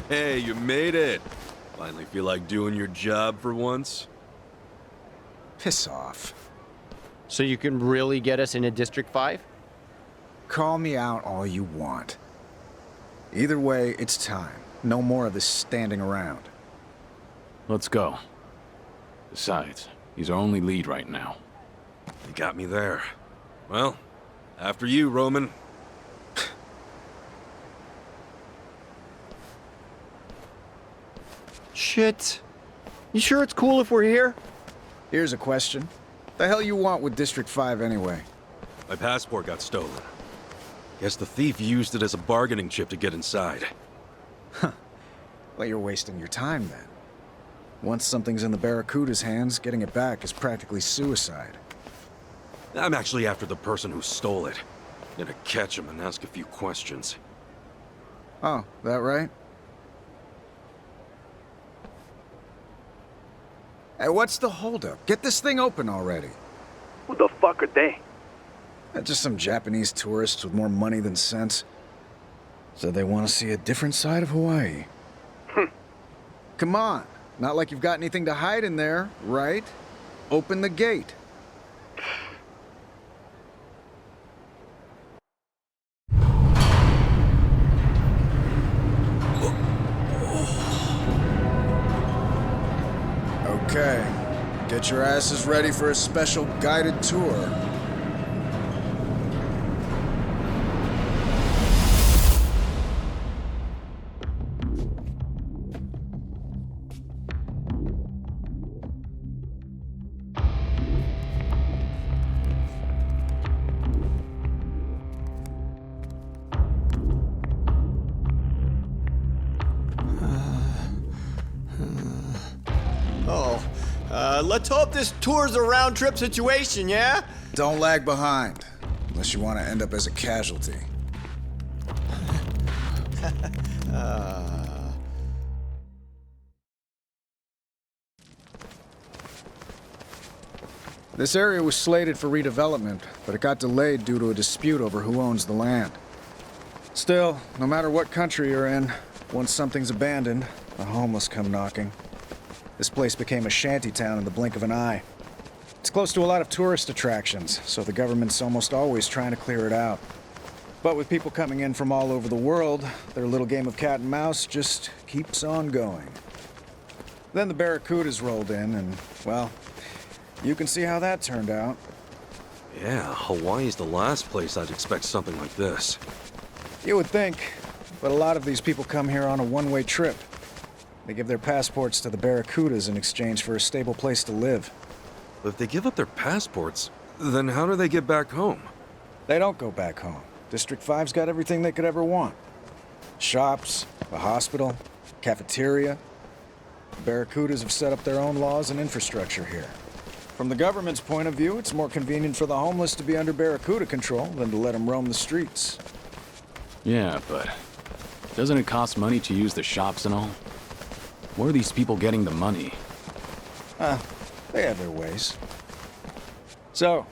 Hey, you made it. Finally feel like doing your job for once? Piss off. So you can really get us into District 5? Call me out all you want. Either way, it's time. No more of this standing around. Let's go. Besides, he's our only lead right now. You got me there. Well, after you, Roman. Shit. You sure it's cool if we're here? Here's a question. The hell you want with District 5 anyway? My passport got stolen. Guess the thief used it as a bargaining chip to get inside. Well, you're wasting your time then. Once something's in the Barracuda's hands, getting it back is practically suicide. I'm actually after the person who stole it. Gonna catch him and ask a few questions. Oh, that right? Hey, what's the holdup? Get this thing open already. Who the fuck are they? Just some Japanese tourists with more money than sense. Said they want to see a different side of Hawaii. Come on. Not like you've got anything to hide in there, right? Open the gate. Okay. Get your asses ready for a special guided tour. Let's hope this tour's a round-trip situation, yeah? Don't lag behind, unless you want to end up as a casualty. This area was slated for redevelopment, but it got delayed due to a dispute over who owns the land. Still, no matter what country you're in, once something's abandoned, the homeless come knocking. This place became a shantytown in the blink of an eye. It's close to a lot of tourist attractions, so the government's almost always trying to clear it out. But with people coming in from all over the world, their little game of cat and mouse just keeps on going. Then the Barracudas rolled in, and, well, you can see how that turned out. Yeah, Hawaii's the last place I'd expect something like this. You would think, but a lot of these people come here on a one-way trip. They give their passports to the Barracudas in exchange for a stable place to live. But if they give up their passports, then how do they get back home? They don't go back home. District 5's got everything they could ever want. Shops, a hospital, cafeteria. The Barracudas have set up their own laws and infrastructure here. From the government's point of view, it's more convenient for the homeless to be under Barracuda control than to let them roam the streets. Yeah, but doesn't it cost money to use the shops and all? Where are these people getting the money? They have their ways. So,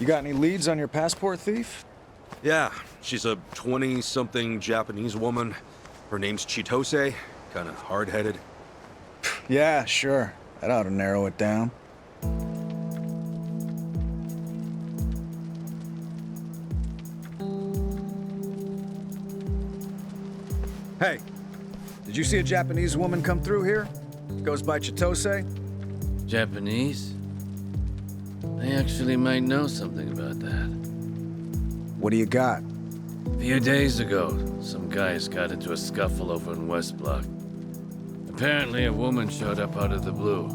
you got any leads on your passport thief? Yeah, she's a 20-something Japanese woman. Her name's Chitose, kinda hard-headed. Yeah, sure. That ought to narrow it down. Hey, did you see a Japanese woman come through here? Goes by Chitose? Japanese? I actually might know something about that. What do you got? A few days ago, some guys got into a scuffle over in West Block. Apparently a woman showed up out of the blue.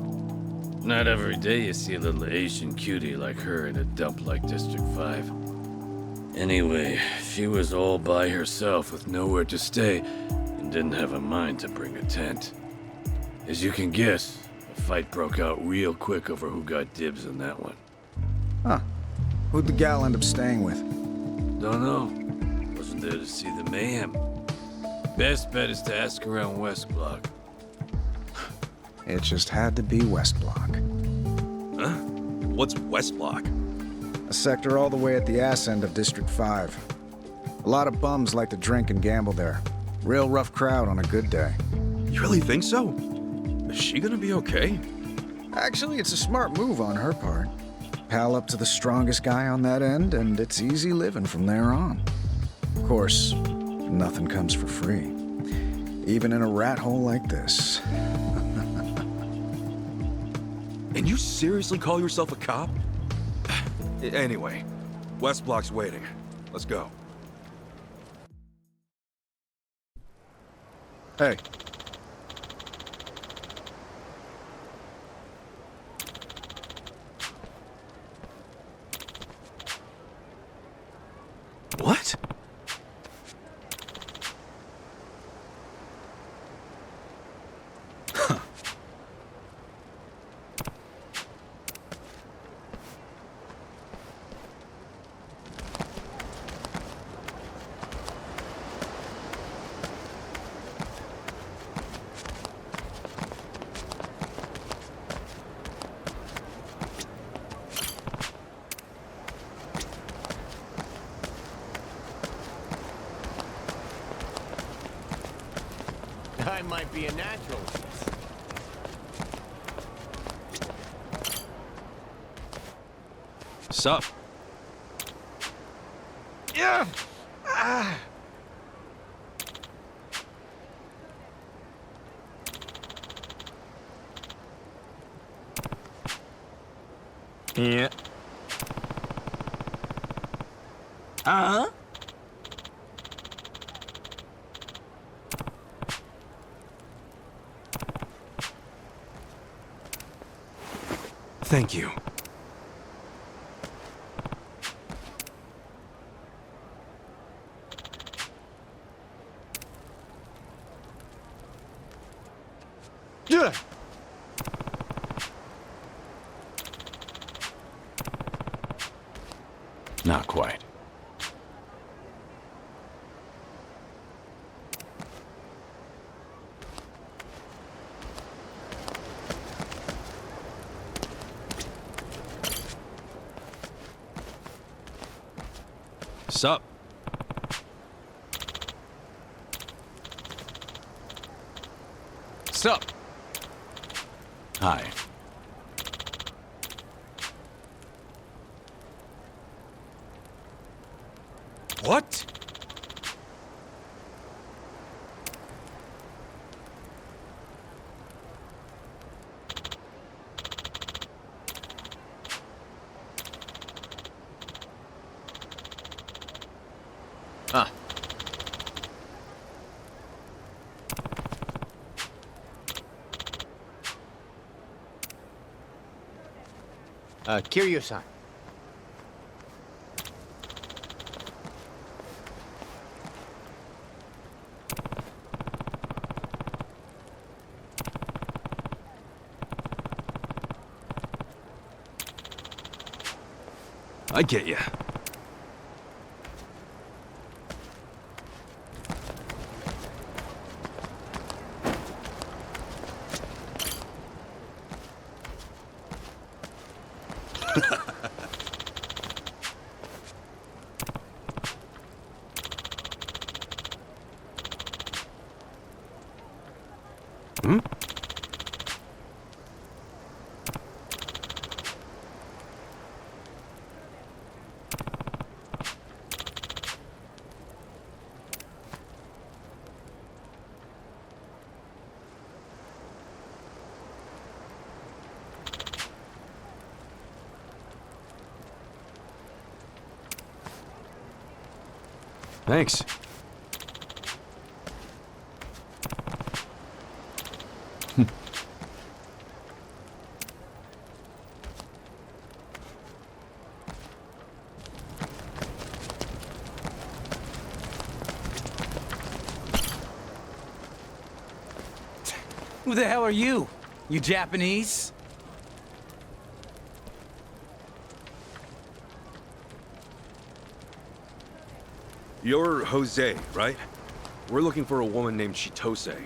Not every day you see a little Asian cutie like her in a dump like District 5. Anyway, she was all by herself with nowhere to stay and didn't have a mind to bring a tent. As you can guess, a fight broke out real quick over who got dibs on that one. Huh. Who'd the gal end up staying with? Don't know. Wasn't there to see the mayhem. Best bet is to ask around West Block. It just had to be West Block. Huh? What's West Block? A sector all the way at the ass end of District 5. A lot of bums like to drink and gamble there. Real rough crowd on a good day. You really think so? Is she gonna be okay? Actually, it's a smart move on her part. Pal up to the strongest guy on that end, and it's easy living from there on. Of course, nothing comes for free. Even in a rat hole like this. And you seriously call yourself a cop? Anyway, West Block's waiting. Let's go. Hey. What? I might be a natural. Sup? Yeah. Ah. Yeah. Uh-huh. Thank you. Yeah. Not quite. Sup? Sup? Hi. What? Ah. Kiryu-san. I get ya. Hmm? Thanks. Who the hell are you? You Japanese? You're Jose, right? We're looking for a woman named Chitose.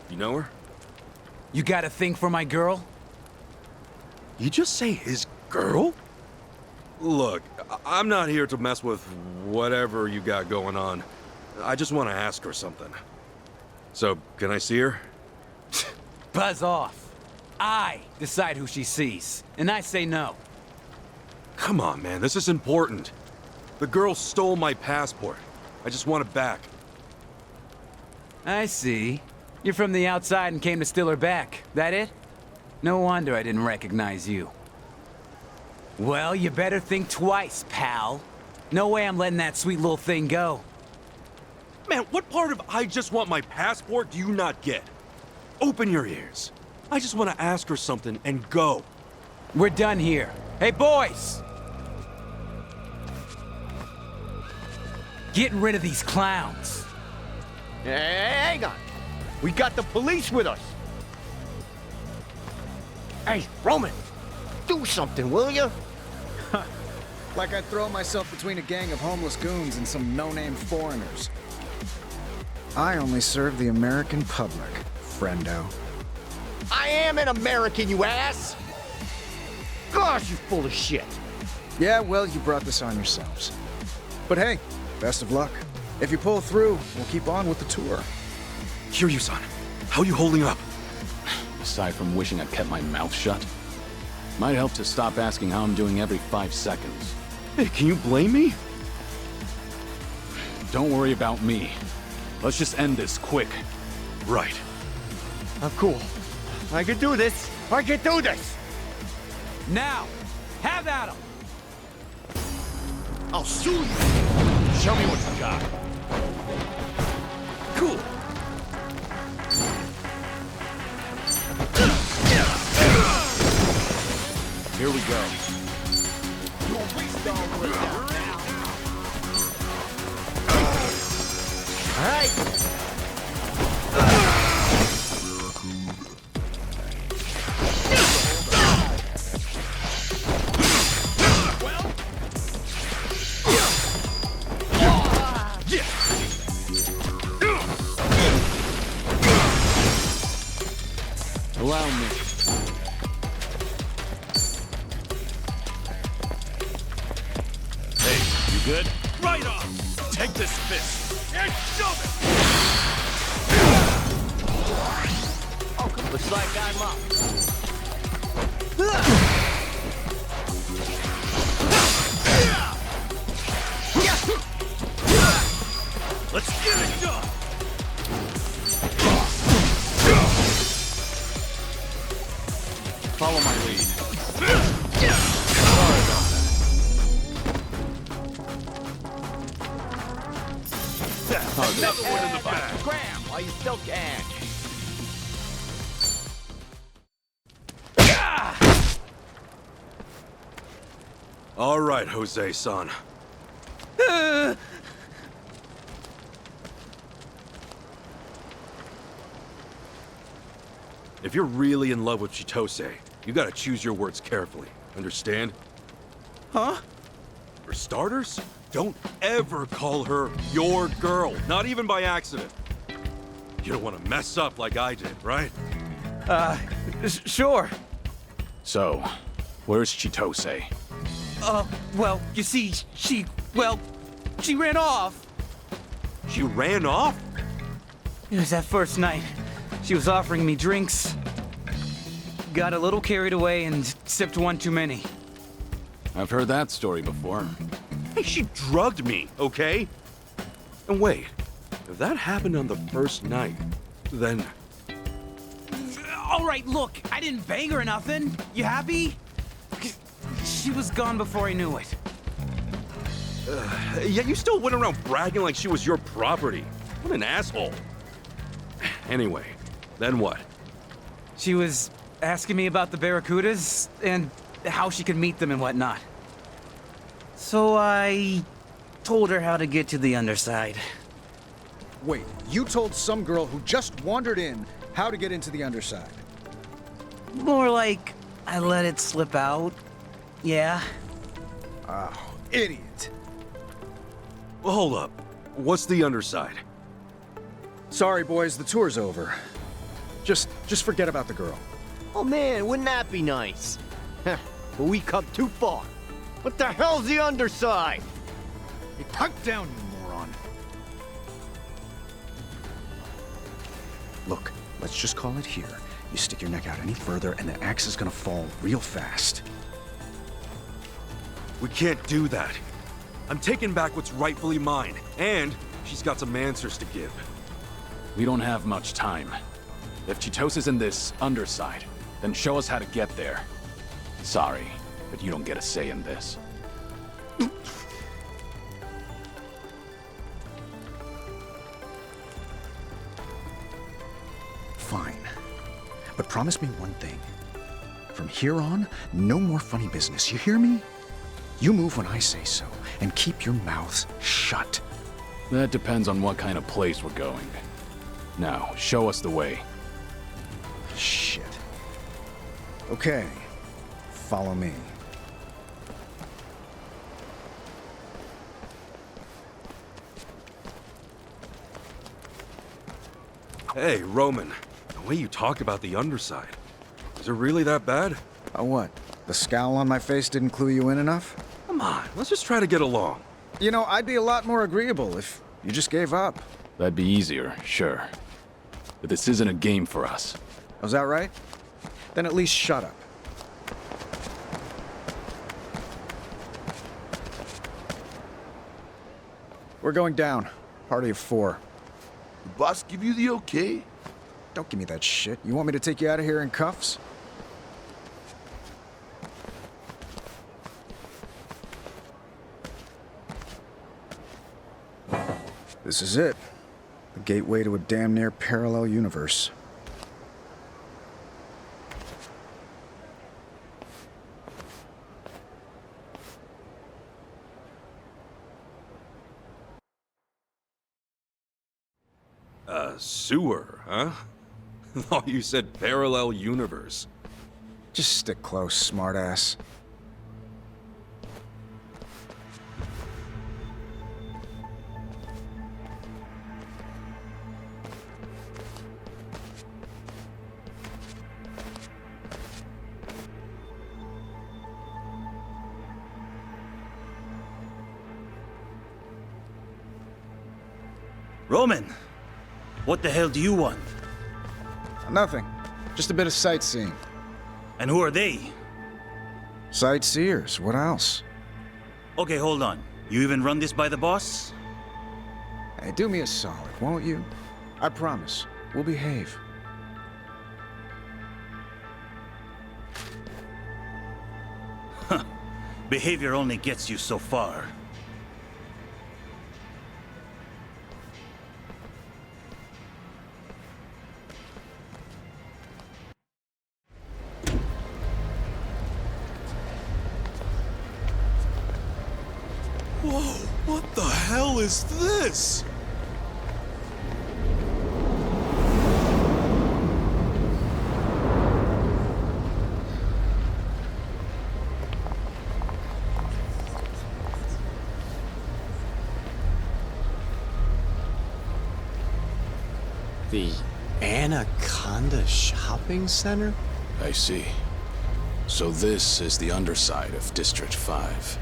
You know her? You got a thing for my girl? You just say his girl? Look, I'm not here to mess with whatever you got going on. I just want to ask her something. So, can I see her? Buzz off. I decide who she sees, and I say no. Come on, man, this is important. The girl stole my passport. I just want it back. I see. You're from the outside and came to steal her back. That it? No wonder I didn't recognize you. Well, you better think twice, pal. No way I'm letting that sweet little thing go. Man, what part of I just want my passport do you not get? Open your ears. I just want to ask her something and go. We're done here. Hey, boys! Getting rid of these clowns. Hang on. We got the police with us. Hey, Roman, do something, will you? Like I'd throw myself between a gang of homeless goons and some no-name foreigners. I only serve the American public, friendo. I am an American, you ass! Gosh, you full of shit. Yeah, well, you brought this on yourselves. But hey, best of luck. If you pull through, we'll keep on with the tour. Kiryu-san, how are you holding up? Aside from wishing I'd kept my mouth shut, might help to stop asking how I'm doing every 5 seconds. Hey, can you blame me? Don't worry about me. Let's just end this quick. Right. I'm cool. I can do this. I can do this. Now, have at 'em! I'll sue you. Show me what you got. Cool. Here we go. All right. Allow me. Hey, you good? Right on! Take this fist! And shove it! Looks like I'm up. Let's get it done! Follow my lead. Another one in the back! Graham, while you still can. All right, Jose-san. If you're really in love with Chitose, you gotta choose your words carefully. Understand? Huh? For starters, don't ever call her your girl, not even by accident. You don't want to mess up like I did, right? Sure. So, where's Chitose? Well, you see, she ran off. She ran off? It was that first night. She was offering me drinks. Got a little carried away and sipped one too many. I've heard that story before. Hey, she drugged me, okay? And wait, if that happened on the first night, then... All right, look, I didn't bang her or nothing. You happy? She was gone before I knew it. Yet you still went around bragging like she was your property. What an asshole. Anyway, then what? She was asking me about the Barracudas and how she could meet them and whatnot. So I told her how to get to the underside. Wait, you told some girl who just wandered in how to get into the underside? More like I let it slip out. Yeah. Oh, idiot. Well, hold up. What's the underside? Sorry, boys, the tour's over. Just forget about the girl. Oh man, wouldn't that be nice? Heh, but we come too far. What the hell's the underside? Hey, pipe down, you moron. Look, let's just call it here. You stick your neck out any further, and the axe is gonna fall real fast. We can't do that. I'm taking back what's rightfully mine, and she's got some answers to give. We don't have much time. If Chitose is in this underside, then show us how to get there. Sorry, but you don't get a say in this. Fine. But promise me one thing. From here on, no more funny business, you hear me? You move when I say so, and keep your mouths shut. That depends on what kind of place we're going. Now, show us the way. Shit. Okay. Follow me. Hey, Roman, the way you talk about the underside, is it really that bad? Oh, what? The scowl on my face didn't clue you in enough? Come on, let's just try to get along. You know, I'd be a lot more agreeable if you just gave up. That'd be easier, sure. But this isn't a game for us. Was that right? Then at least shut up. We're going down. Party of 4. The boss give you the okay? Don't give me that shit. You want me to take you out of here in cuffs? This is it. The gateway to a damn near parallel universe. Sewer, huh? Thought you said parallel universe. Just stick close, smartass. Roman, what the hell do you want? Nothing. Just a bit of sightseeing. And who are they? Sightseers, what else? Okay, hold on. You even run this by the boss? Hey, do me a solid, won't you? I promise. We'll behave. Behavior only gets you so far. Whoa, what the hell is this? The Anaconda Shopping Center? I see. So this is the underside of District 5.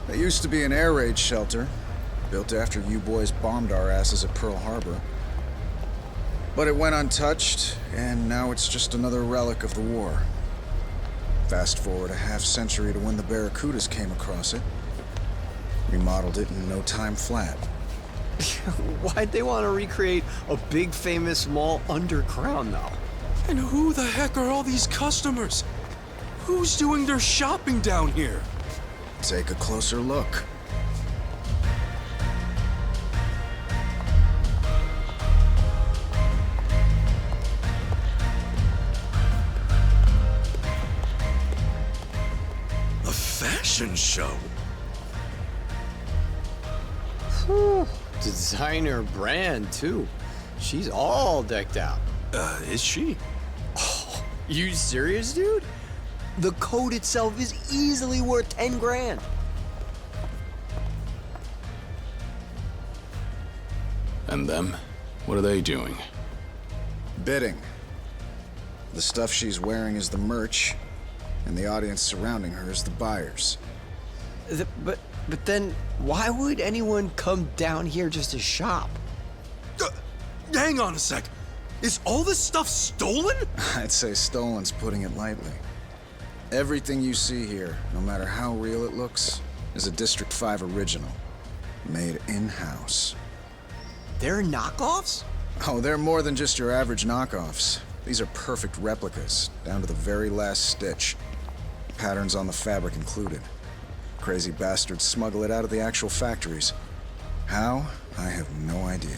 It used to be an air raid shelter, built after you boys bombed our asses at Pearl Harbor. But it went untouched, and now it's just another relic of the war. Fast forward a half-century to when the Barracudas came across it. Remodeled it in no time flat. Why'd they want to recreate a big famous mall underground now? And who the heck are all these customers? Who's doing their shopping down here? Take a closer look. A fashion show? Whew. Designer brand, too. She's all decked out. Is she? Oh, you serious, dude? The coat itself is easily worth 10 grand. And them? What are they doing? Bidding. The stuff she's wearing is the merch, and the audience surrounding her is the buyers. But then, why would anyone come down here just to shop? Hang on a sec. Is all this stuff stolen? I'd say stolen's putting it lightly. Everything you see here, no matter how real it looks, is a District 5 original. Made in-house. They're knockoffs? Oh, they're more than just your average knockoffs. These are perfect replicas, down to the very last stitch. Patterns on the fabric included. Crazy bastards smuggle it out of the actual factories. How? I have no idea.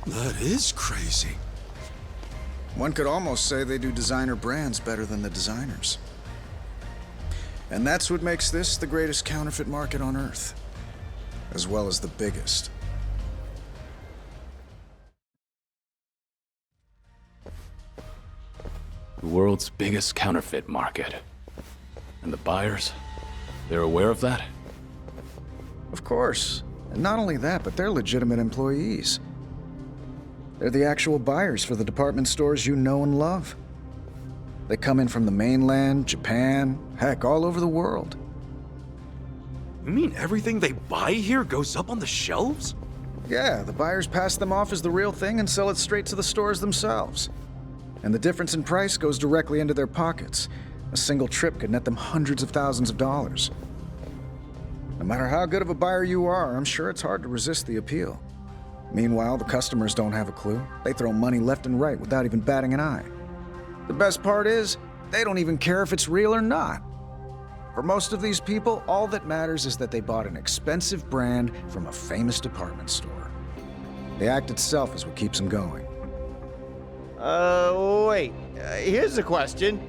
That is crazy. One could almost say they do designer brands better than the designers. And that's what makes this the greatest counterfeit market on Earth. As well as the biggest. The world's biggest counterfeit market. And the buyers? They're aware of that? Of course. And not only that, but they're legitimate employees. They're the actual buyers for the department stores you know and love. They come in from the mainland, Japan, heck, all over the world. You mean everything they buy here goes up on the shelves? Yeah, the buyers pass them off as the real thing and sell it straight to the stores themselves. And the difference in price goes directly into their pockets. A single trip could net them hundreds of thousands of dollars. No matter how good of a buyer you are, I'm sure it's hard to resist the appeal. Meanwhile, the customers don't have a clue. They throw money left and right without even batting an eye. The best part is, they don't even care if it's real or not. For most of these people, all that matters is that they bought an expensive brand from a famous department store. The act itself is what keeps them going. Wait. Here's a question.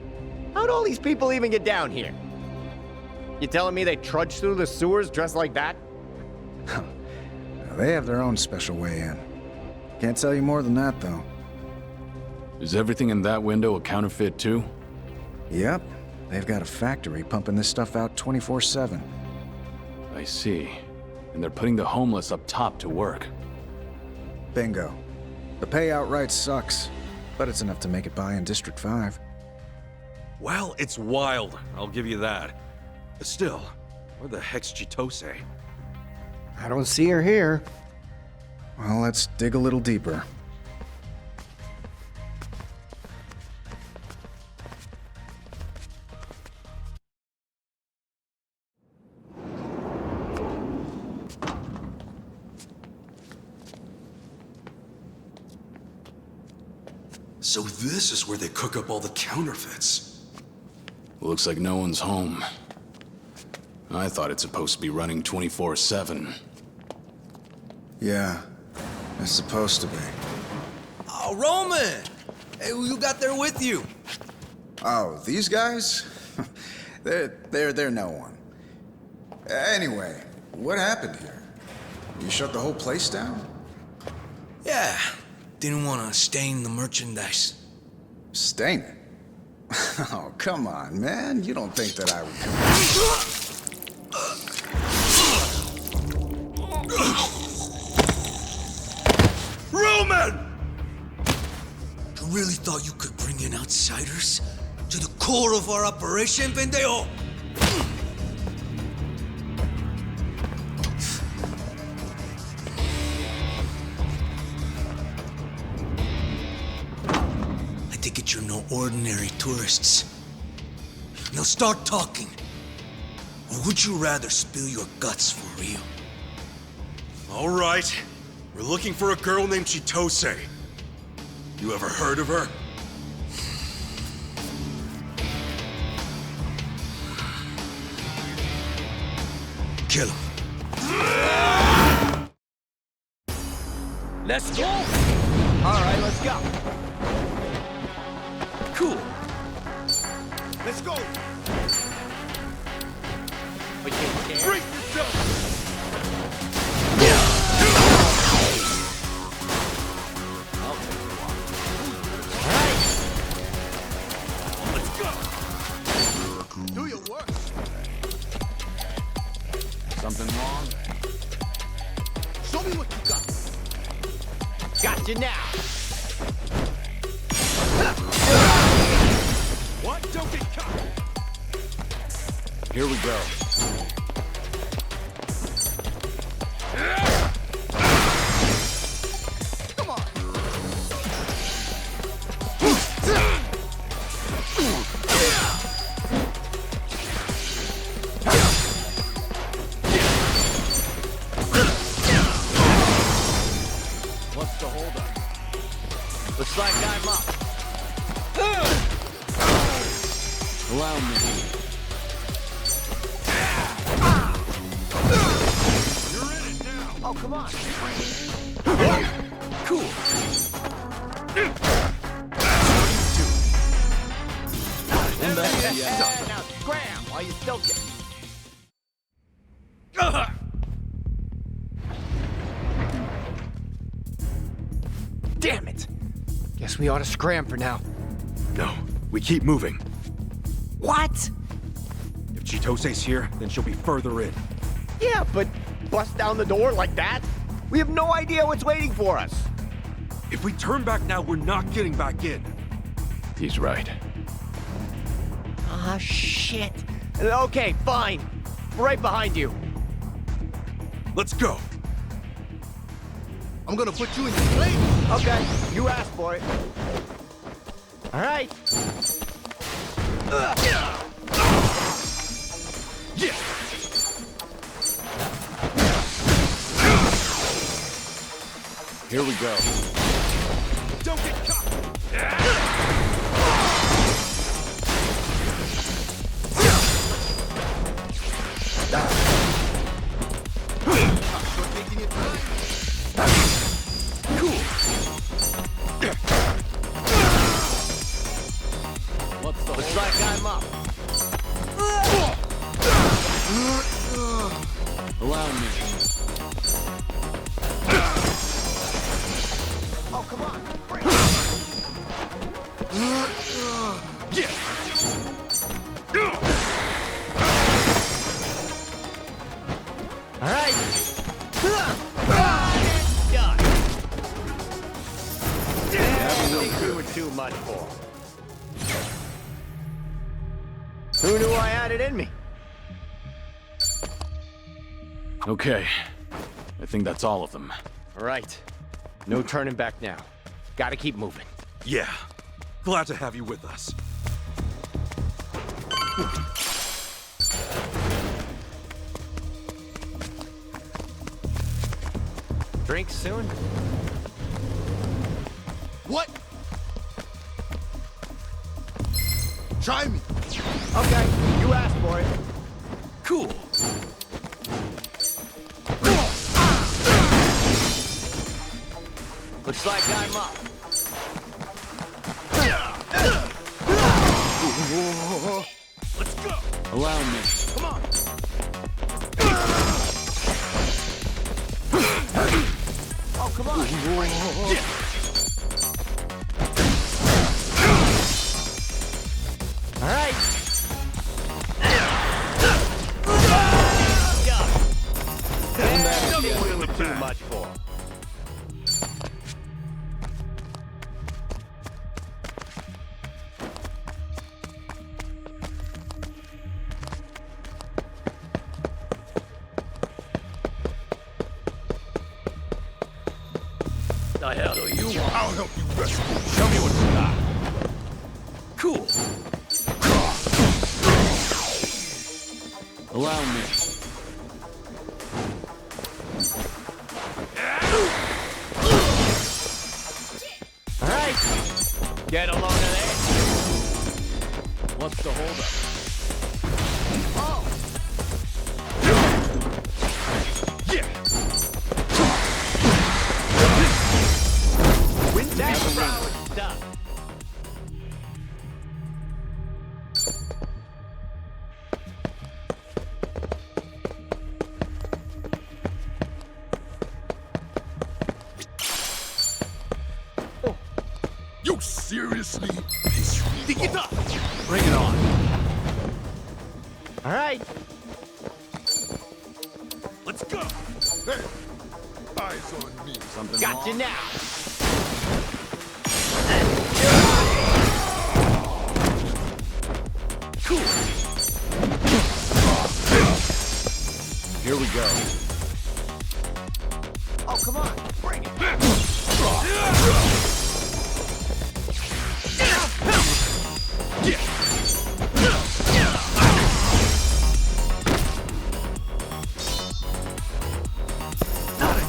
How'd all these people even get down here? You telling me they trudged through the sewers dressed like that? They have their own special way in. Can't tell you more than that, though. Is everything in that window a counterfeit too? Yep. They've got a factory pumping this stuff out 24/7. I see. And they're putting the homeless up top to work. Bingo. The pay outright sucks, but it's enough to make it by in District 5. Well, it's wild, I'll give you that. But still, where the heck's Chitose? I don't see her here. Well, let's dig a little deeper. So this is where they cook up all the counterfeits. Looks like no one's home. I thought it's supposed to be running 24/7. Yeah, it's supposed to be. Oh, Roman! Hey, who you got there with you? Oh, these guys? they're no one. Anyway, what happened here? You shut the whole place down? Yeah, didn't want to stain the merchandise. Stain it? Oh, come on, man. You don't think that I would come... Roman! You really thought you could bring in outsiders to the core of our operation, pendejo? I take it you're no ordinary tourists. Now start talking. Or would you rather spill your guts for real? All right. We're looking for a girl named Chitose. You ever heard of her? Kill him. Let's go! All right, let's go. Cool. Let's go! Okay. Brace yourself! Do your work. Something wrong? Show me what you got. Got you now. What? Don't get caught! Here we go. Looks like I'm up. Allow me. You're in it now. Oh, come on. Cool. Now scram while you still can. Damn it! Guess we ought to scram for now. No, we keep moving. What? If Chitose's here, then she'll be further in. Yeah, but bust down the door like that? We have no idea what's waiting for us. If we turn back now, we're not getting back in. He's right. Ah, shit. Okay, fine. Right behind you. Let's go. I'm gonna put you in your place. Okay, you asked for it. All right. Yeah. Here we go. Don't get caught. Looks like I'm up. Allow me. Oh, come on. Bring All right. Done. I think we were too much for. Who knew I had it in me? Okay. I think that's all of them. All right. No turning back now. Gotta keep moving. Yeah. Glad to have you with us. Drinks soon? What? Try me. Okay, you asked for it. Cool. Looks like I'm up. Let's go. Allow me. Come on. Oh, come on. Yeah. All right. That's too much for. The hell do you want? I'll help you rescue. Show me what you got. Cool. Allow me. All right. Get a load of this. What's the holdup? Oh. Yeah. That's proud stuff. You seriously? Get up. Bring it on. All right. Let's go. Hey, eyes on me. Something Got you wrong? now. Cool. Here we go. Oh, come on. Bring it.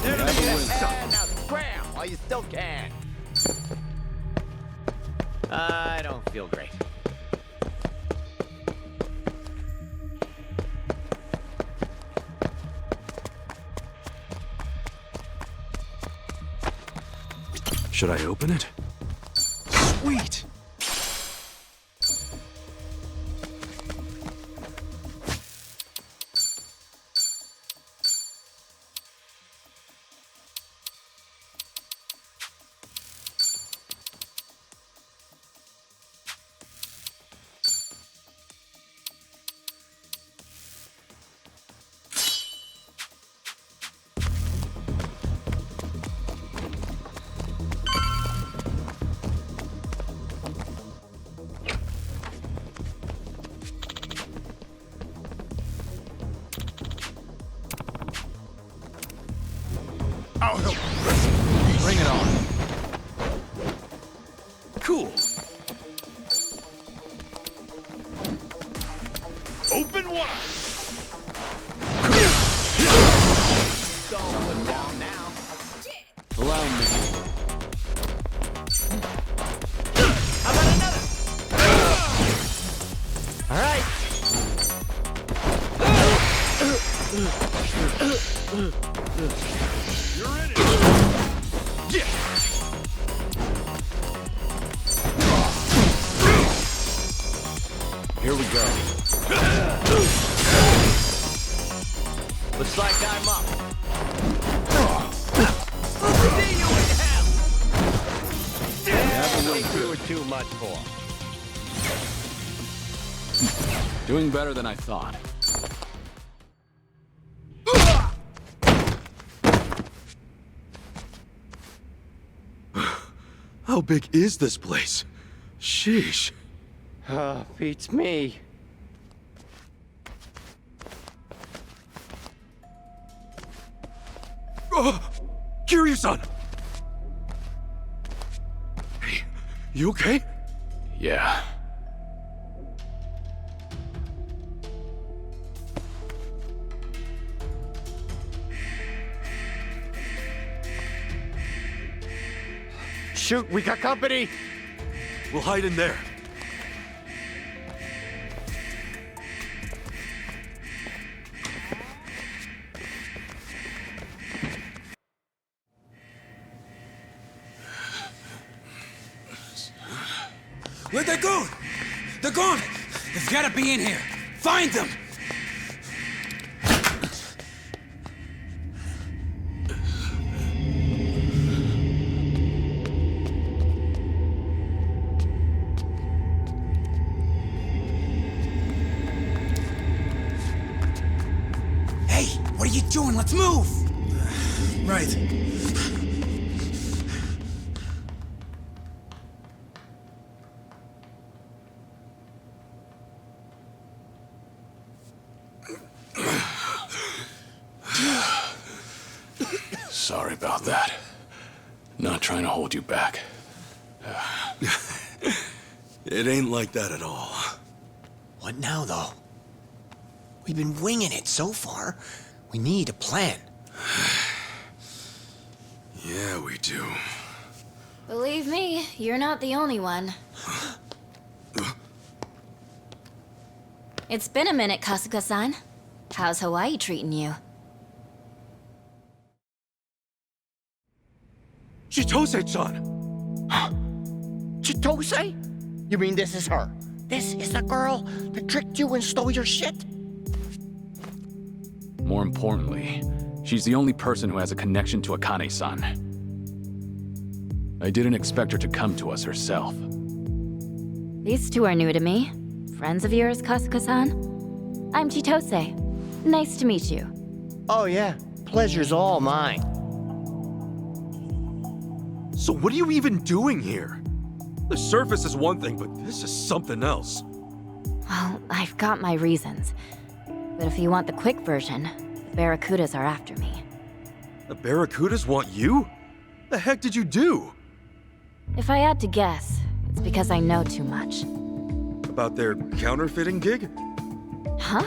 And now scram while you still can. I don't feel great. Should I open it? Sweet! I'll help you rescue. Bring it on. Cool! Open wide. Going down now. Allow me. How about another? All right. You're in it! Yeah. Here we go. Looks like I'm up. See you in hell. I think you were too much for. Doing better than I thought. How big is this place? Sheesh. Beats me. Kiryu-san! Hey, you okay? Yeah. Shoot, we got company. We'll hide in there. Where'd they go? They're gone! They've gotta be in here. Find them! Hey, what are you doing? Let's move! Right. Sorry about that. Not trying to hold you back. It ain't like that at all. What now, though? We've been winging it so far. We need a plan. Yeah, we do. Believe me, you're not the only one. It's been a minute, Kasuga-san. How's Hawaii treating you? Chitose-chan! Chitose? You mean this is her? This is the girl that tricked you and stole your shit? More importantly, she's the only person who has a connection to Akane-san. I didn't expect her to come to us herself. These two are new to me. Friends of yours, Kasuga-san? I'm Chitose. Nice to meet you. Oh yeah, pleasure's all mine. So what are you even doing here? The surface is one thing, but this is something else. Well, I've got my reasons. But if you want the quick version, the Barracudas are after me. The Barracudas want you? The heck did you do? If I had to guess, it's because I know too much. About their counterfeiting gig? Huh?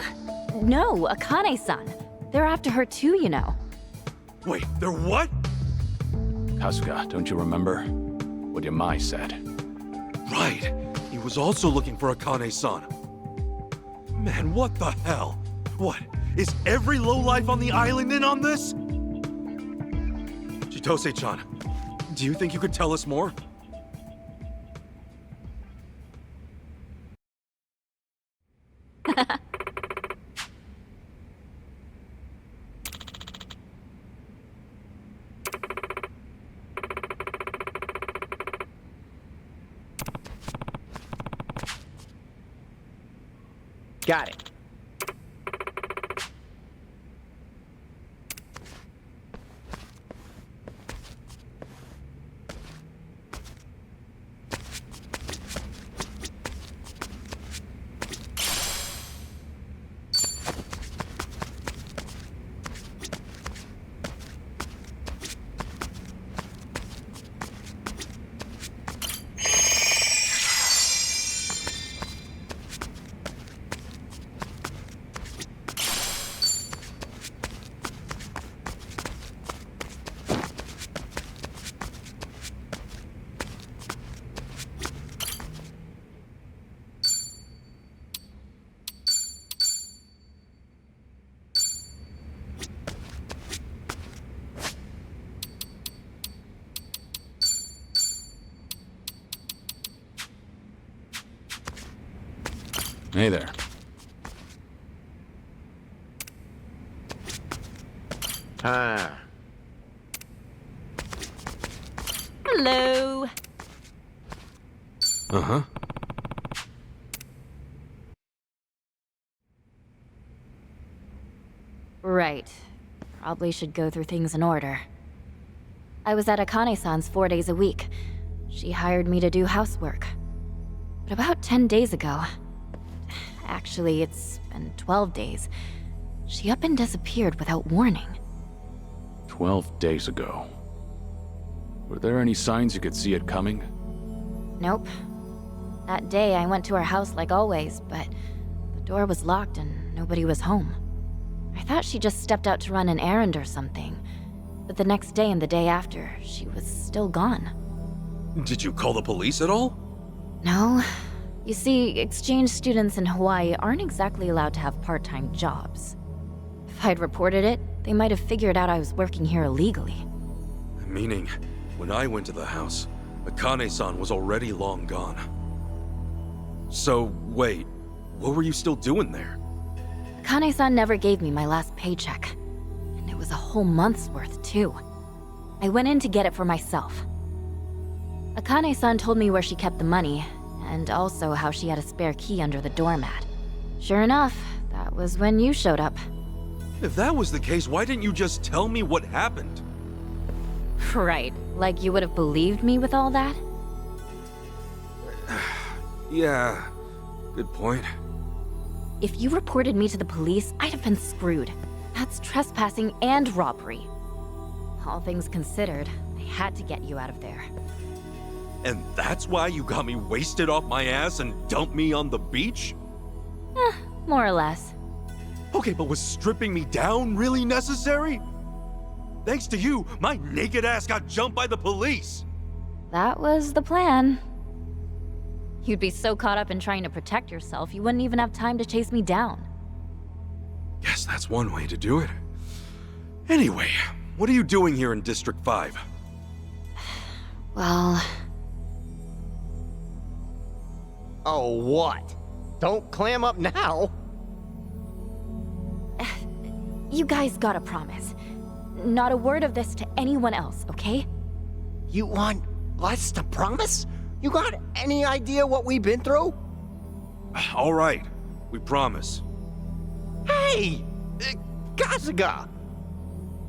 No, Akane-san. They're after her too, you know. Wait, they're what? Kasuga, don't you remember what Yamai said? Right. He was also looking for Akane-san. Man, what the hell? What? Is every lowlife on the island in on this? Chitose-chan, do you think you could tell us more? Got it. Hey there. Ah. Hello. Uh-huh. Right. Probably should go through things in order. I was at Akane-san's 4 days a week. She hired me to do housework. But about 10 days ago... Actually, it's been 12 days. She up and disappeared without warning. 12 days ago. Were there any signs you could see it coming? Nope. That day, I went to her house like always, but the door was locked and nobody was home. I thought she just stepped out to run an errand or something. But the next day and the day after, she was still gone. Did you call the police at all? No. You see, exchange students in Hawaii aren't exactly allowed to have part-time jobs. If I'd reported it, they might have figured out I was working here illegally. Meaning, when I went to the house, Akane-san was already long gone. So, wait, what were you still doing there? Akane-san never gave me my last paycheck. And it was a whole month's worth, too. I went in to get it for myself. Akane-san told me where she kept the money, and also how she had a spare key under the doormat. Sure enough, that was when you showed up. If that was the case, why didn't you just tell me what happened? Right, like you would have believed me with all that? Yeah, good point. If you reported me to the police, I'd have been screwed. That's trespassing and robbery. All things considered, I had to get you out of there. And that's why you got me wasted off my ass and dumped me on the beach? More or less. Okay, but was stripping me down really necessary? Thanks to you, my naked ass got jumped by the police! That was the plan. You'd be so caught up in trying to protect yourself, you wouldn't even have time to chase me down. Guess that's one way to do it. Anyway, what are you doing here in District 5? Well... Oh, what? Don't clam up now! You guys gotta promise. Not a word of this to anyone else, okay? You want us to promise? You got any idea what we've been through? All right, we promise. Hey! Kasuga!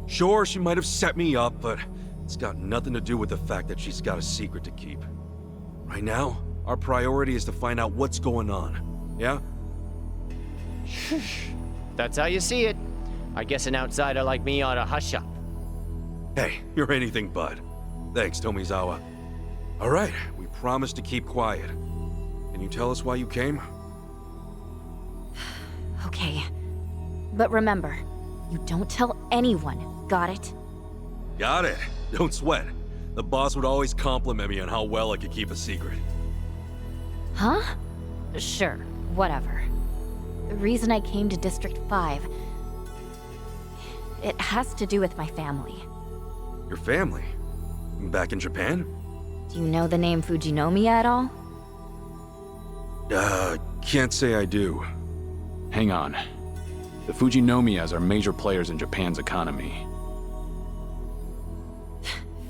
Sure, she might have set me up, but it's got nothing to do with the fact that she's got a secret to keep. Right now, our priority is to find out what's going on, yeah? That's how you see it. I guess an outsider like me ought to hush up. Hey, you're anything but. Thanks, Tomizawa. All right, we promise to keep quiet. Can you tell us why you came? Okay. But remember, you don't tell anyone, got it? Got it. Don't sweat. The boss would always compliment me on how well I could keep a secret. Huh? Sure, whatever. The reason I came to District 5... it has to do with my family. Your family? Back in Japan? Do you know the name Fujinomiya at all? Can't say I do. Hang on. The Fujinomiyas are major players in Japan's economy.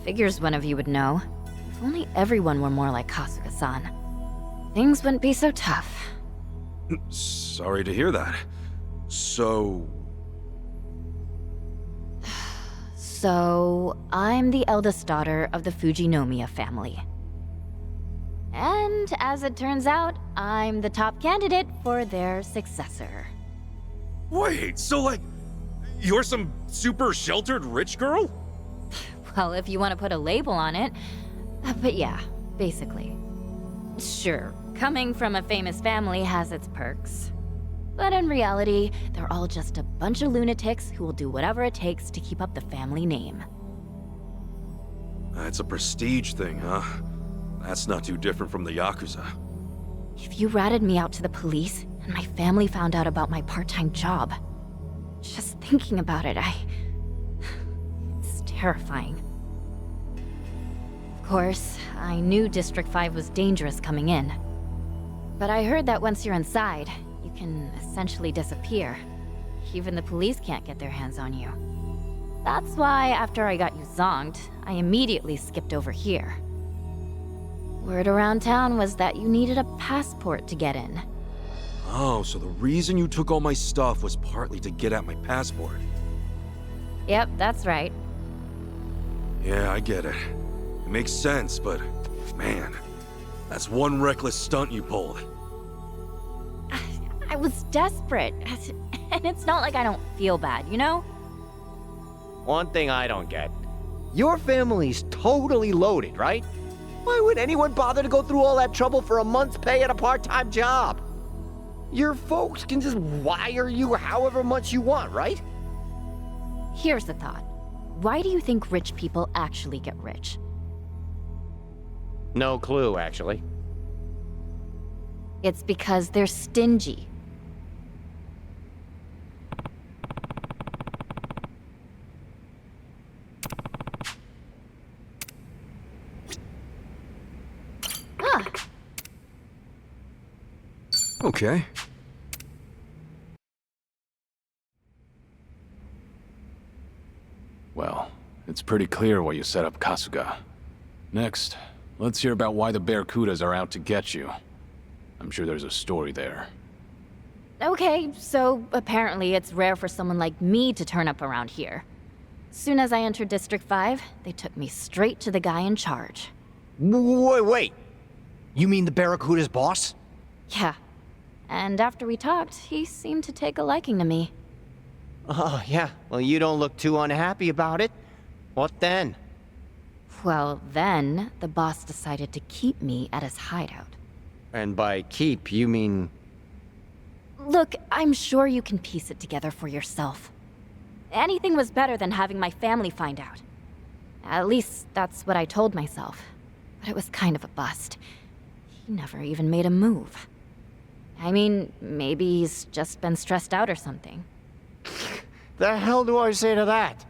Figures one of you would know. If only everyone were more like Kasuga-san. Things wouldn't be so tough. Sorry to hear that. So, I'm the eldest daughter of the Fujinomiya family. And as it turns out, I'm the top candidate for their successor. wait, so like, you're some super sheltered rich girl? Well, if you want to put a label on it. But yeah, basically. Sure, coming from a famous family has its perks. But in reality, they're all just a bunch of lunatics who will do whatever it takes to keep up the family name. It's a prestige thing, huh? That's not too different from the yakuza. If you ratted me out to the police, and my family found out about my part-time job, just thinking about it, it's terrifying. Of course, I knew District 5 was dangerous coming in. But I heard that once you're inside, you can essentially disappear. Even the police can't get their hands on you. That's why, after I got you zonked, I immediately skipped over here. Word around town was that you needed a passport to get in. Oh, so the reason you took all my stuff was partly to get at my passport. Yep, that's right. Yeah, I get it. It makes sense, but man, that's one reckless stunt you pulled. I was desperate. And it's not like I don't feel bad, you know? One thing I don't get. Your family's totally loaded, right? Why would anyone bother to go through all that trouble for a month's pay at a part-time job? Your folks can just wire you however much you want, right? Here's the thought. Why do you think rich people actually get rich? No clue, actually. It's because they're stingy. Ah, Okay. Well, it's pretty clear why you set up Kasuga. Next, let's hear about why the Barracudas are out to get you. I'm sure there's a story there. okay, so apparently it's rare for someone like me to turn up around here. Soon as I entered District 5, they took me straight to the guy in charge. Wait. You mean the Barracuda's boss? Yeah. And after we talked, he seemed to take a liking to me. Oh, yeah. Well, you don't look too unhappy about it. What then? Well, then, the boss decided to keep me at his hideout. And by keep, you mean... Look, I'm sure you can piece it together for yourself. Anything was better than having my family find out. At least, that's what I told myself. But it was kind of a bust. He never even made a move. I mean, maybe he's just been stressed out or something. The hell do I say to that?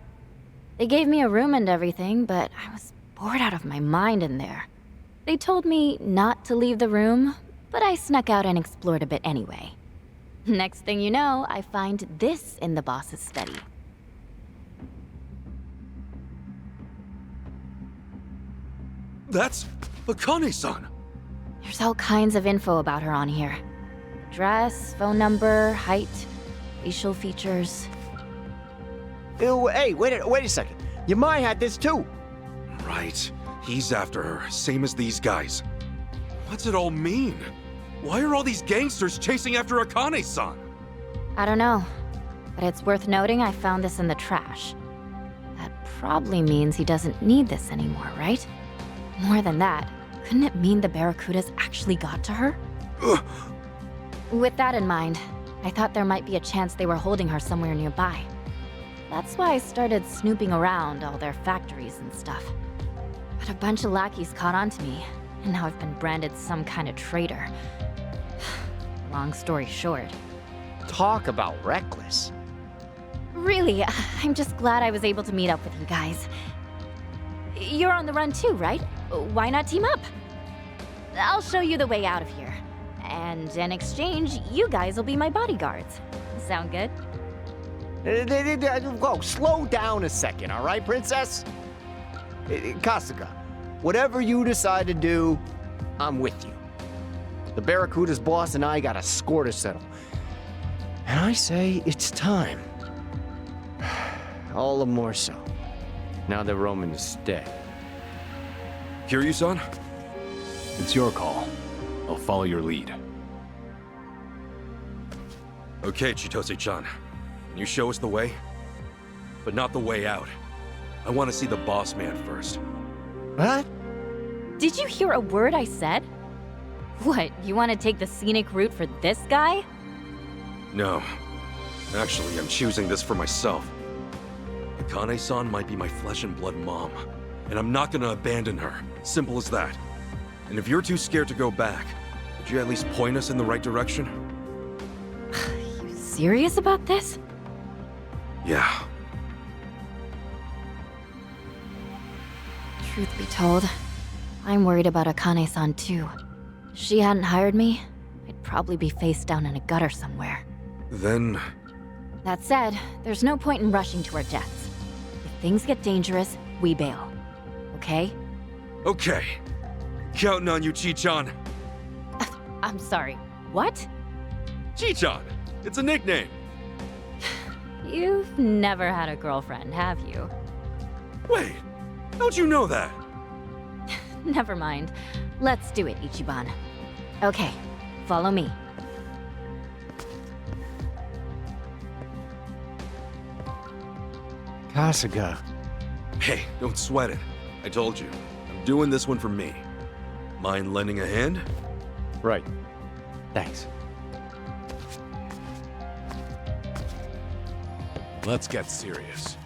They gave me a room and everything, but I was bored out of my mind in there. They told me not to leave the room, but I snuck out and explored a bit anyway. Next thing you know, I find this in the boss's study. That's Akane-san. There's all kinds of info about her on here. Address, phone number, height, facial features. Ew, hey, wait a second. Yamai had this too. Right. He's after her, same as these guys. What's it all mean? Why are all these gangsters chasing after Akane-san? I don't know, but it's worth noting I found this in the trash. That probably means he doesn't need this anymore, right? More than that, couldn't it mean the Barracudas actually got to her? Ugh. With that in mind, I thought there might be a chance they were holding her somewhere nearby. That's why I started snooping around all their factories and stuff. But a bunch of lackeys caught on to me, and now I've been branded some kind of traitor. Long story short. Talk about reckless. Really, I'm just glad I was able to meet up with you guys. You're on the run too, right? Why not team up? I'll show you the way out of here. And in exchange, you guys will be my bodyguards. Sound good? Whoa, slow down a second, all right, princess? Kasuga, whatever you decide to do, I'm with you. The Barracuda's boss and I got a score to settle. And I say it's time. All the more so, now that Roman is dead. Kiryu-san? It's your call. I'll follow your lead. Okay, Chitose-chan. Can you show us the way? But not the way out. I want to see the boss man first. What? Did you hear a word I said? What, you want to take the scenic route for this guy? No. Actually, I'm choosing this for myself. Akane-san might be my flesh and blood mom, and I'm not gonna abandon her. Simple as that. And if you're too scared to go back, would you at least point us in the right direction? You serious about this? Yeah. Truth be told, I'm worried about Akane-san too. If she hadn't hired me, I'd probably be face down in a gutter somewhere. Then... That said, there's no point in rushing to our deaths. If things get dangerous, we bail. Okay? Okay. Counting on you, Chi-chan. I'm sorry, what? Chi-chan! It's a nickname! You've never had a girlfriend, have you? Wait, how'd you know that? Never mind. Let's do it, Ichiban. Okay, follow me. Kasuga. Hey, don't sweat it. I told you. I'm doing this one for me. Mind lending a hand? Right. Thanks. Let's get serious.